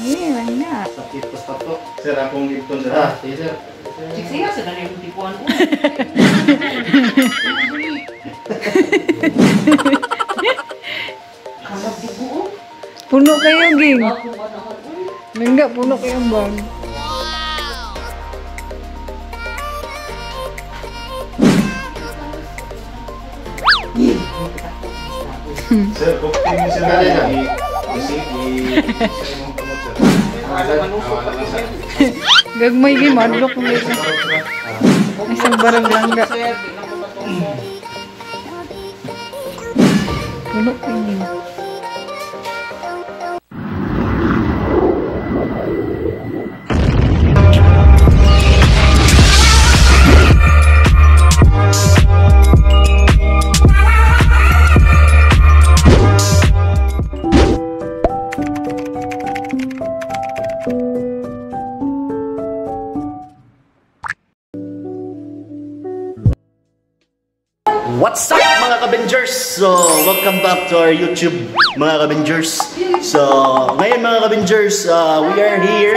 Lang na. Sakit pas tato. Sir, akong ipon sir. Sige sir. Siya sa dali yung tipuan ko. Kalab di buo. Puno kayo, Ging. Enggak, puno kayo bang. Sir, bukti mo sir. Gagmay gi madlok mo ito. Isang barang langga. Puno kayo. What's up mga Kabengers? So, welcome back to our YouTube mga Kabengers. So, ngayon mga Kabengers, we are here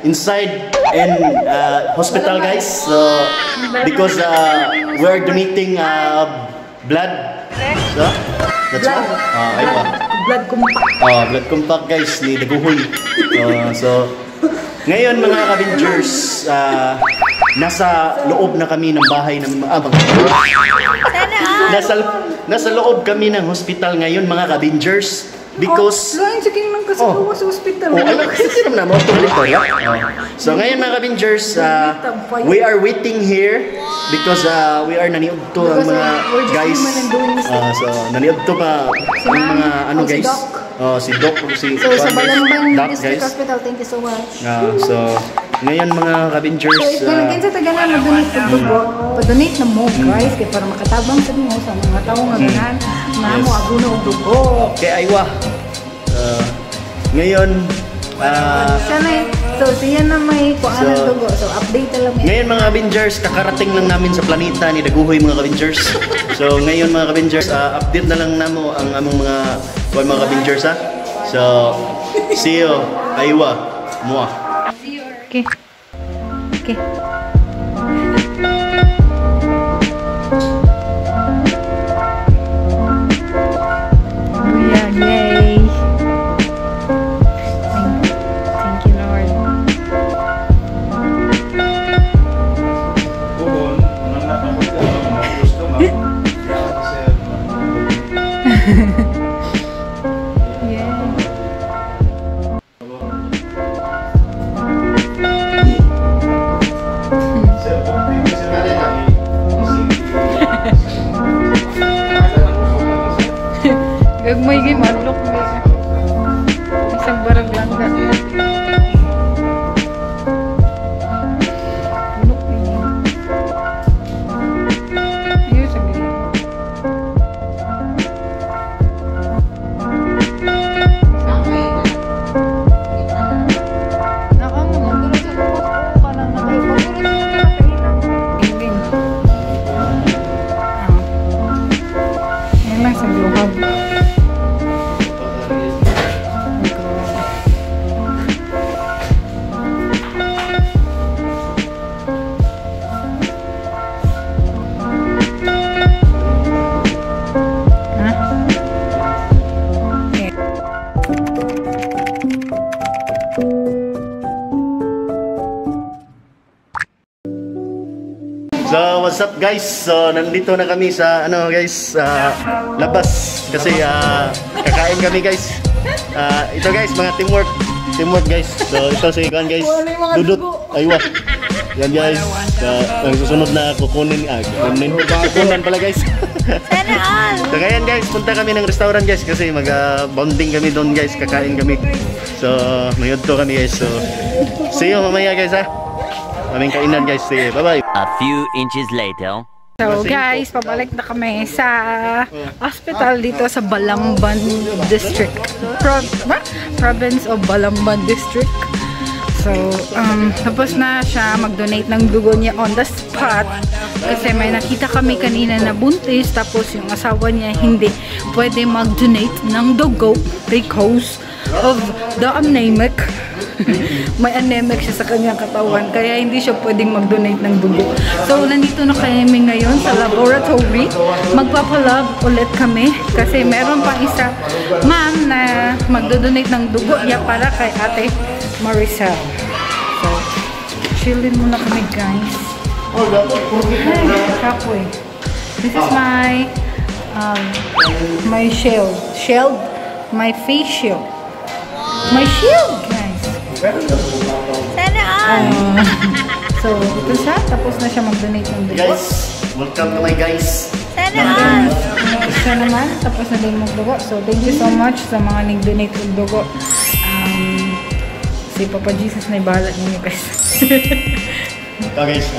inside in hospital guys. So, because we are donating blood. So, that's what? Aywa. Blood compact. Blood compact guys ni Daguhoy. So, ngayon mga Kabengers, nasa loob na kami ng bahay ng nasa loob kami ng hospital ngayon mga Kabengers because Lain sa king ng kasaluwa sa ospital. alam kasi sino na mo So ngayon mga Kabengers, we are waiting here because we are naniod to ang mga guys. So naniod to pa ang mga ano guys. Si Doc, si So sa Balamban Doc, District guys. Hospital, thank you so much. So ngayon mga Kabengers, So kung naging sa tagalan, mag-donate ng dugo, pa-donate na mo guys, kaya para makatabang sa mo sa mga tao nga ganan, na mo abuno og dugo. kay Aywa. Ngayon, So siya na may kuan ng dugo, so update lang yan. ngayon mga Kabengers, kakarating lang namin sa planeta ni Daguhoy mga Kabengers. So ngayon mga Kabengers, update na lang namo ang among mga Kabengers ha. So, see you, Aywa, mua. Okay. Okay. Booyah, yay. Thank you, Lord. Bukon, unang natapos ko mga gusto ma. Sir. Yeah. Sir, bukti mo sir. Gagmay gi madlok mo. Isang barang langga. Puno kayo. Ayun, saglit. So, what's up guys? So, nandito na kami sa guys, labas kasi kakain kami guys. Ito guys, mga teamwork guys. So, ito si Ikan guys. Dudut, Aywa. Yan guys. Ang susunod na kukunin kukunan pala guys. So, ngayon guys, punta kami ng restaurant guys kasi mag-bonding kami doon guys, kakain kami. So, mayod to kami guys. So, see you mamaya guys ha. Kaming kainan guys. Sige, bye-bye. A few inches later. So guys, pabalik na kami sa hospital dito sa Balamban District. Province of Balamban District. So, tapos na siya mag-donate ng dugo niya on the spot. Kasi may nakita kami kanina na buntis. Tapos yung asawa niya hindi pwede mag-donate ng dugo because of the anemic. May anemic siya sa kanyang katawan, kaya hindi siya pwedeng mag-donate ng dugo. So, nandito na kami ngayon sa laboratory. Magpapalab ulit kami kasi meron pang isa ma'am na magdo-donate ng dugo niya para kay Ate Maricel. So, chillin muna kami, guys. Ay, kapoy. This is my my shield. Shield? My face shield. My shield, guys. Sana all! So, ito siya. Tapos na siya mag-donate ng dugo. Guys, welcome to my guys. Sana all! Isa naman. Tapos na din mag-dugo. So, thank you so much sa mga nag-donate ng dugo. Si Papa Jesus na ibahala ninyo, guys. So guys,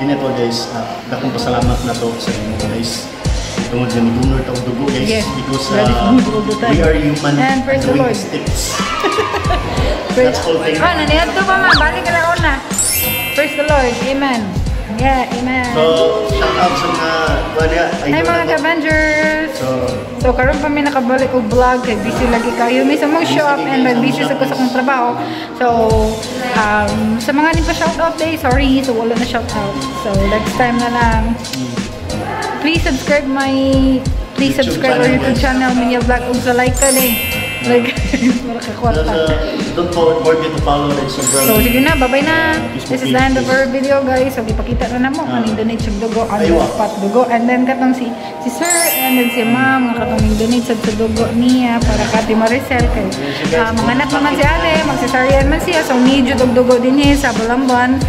kinito guys, dakong pasalamat na to sa inyo guys. Tungod na donor tawag dugo guys. Yes, because that is good all the time. we are human And praise the doing Lord. mistakes. That's all thing. Naniyad ko pa ma. Balik ka na una. Praise the Lord. Amen. Yeah, amen. So, shout out sa mga Hi mga ka-Avengers! So, karoon pa may nakabalik og vlog kay busy lagi kayo. May samang show up and busy sa kusakong trabaho. So, sa mga hindi pa shoutout day, sorry. So, wala na shoutout. So, next time na lang. Please subscribe our YouTube channel, Minya Vlog. Kung sa like ka eh. Like, para kakwarta. Don't forget to follow the Instagram. So, sige na, bye-bye na. This is the end of our video, guys. So, ipakita na mo. Kaning donate siya dugo. On the spot dugo. And then, katong si sir, and then si ma'am, nga katong donate sa dugo niya para kati Maricel. Kay, mga anak naman si ate, magsisaryan man siya. So, need yung dugo din niya sa Balamban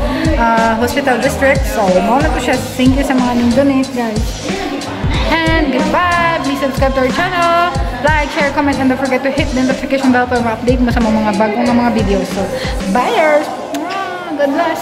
Hospital District. So, mauna ko siya. Thank you sa mga ning donate, guys. And goodbye! Please subscribe to our channel. Like, share, comment, and don't forget to hit the notification bell para ma-update mo sa mga bagong mga videos. So, buyers! God bless!